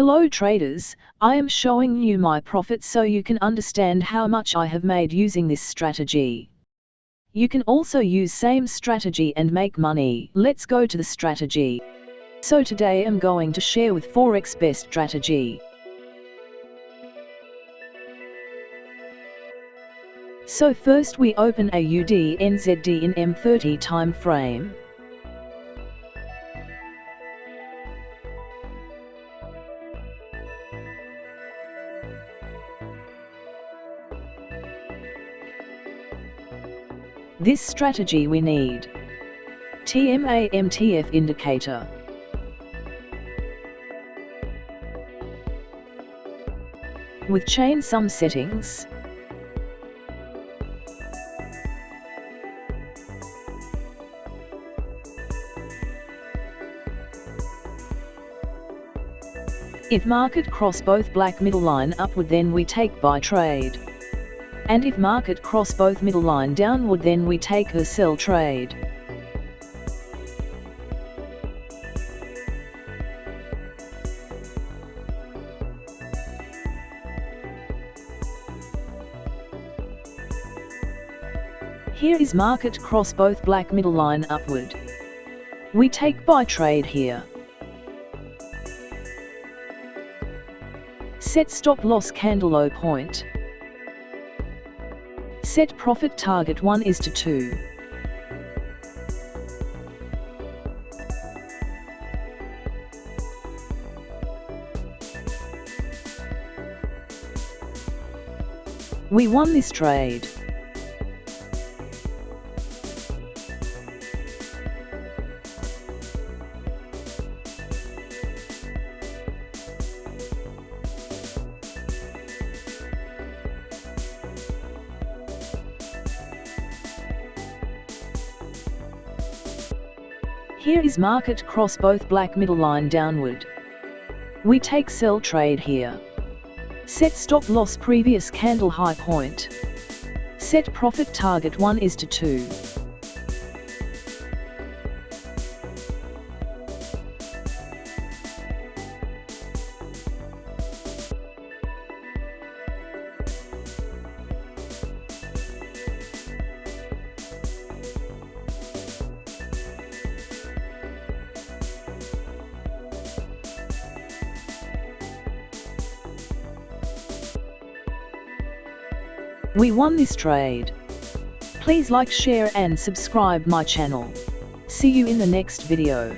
Hello traders, I am showing you my profit so you can understand how much I have made using this strategy. You can also use same strategy and make money. Let's go to the strategy. So today I'm going to share with Forex best strategy. So first we open a UDNZD in M30 time frame. This strategy we need TMA MTF indicator. With chain sum settings. If market cross both black middle line upward, then we take buy trade. And if market cross both middle line downward, then we take a sell trade. Here is market cross both black middle line upward. We take buy trade here. Set stop loss candle low point. Set profit target 1:2. We won this trade. Here is market cross both black middle line downward. We take sell trade here. Set stop loss previous candle high point. Set profit target 1:2. We won this trade. Please like, share and subscribe my channel. See you in the next video.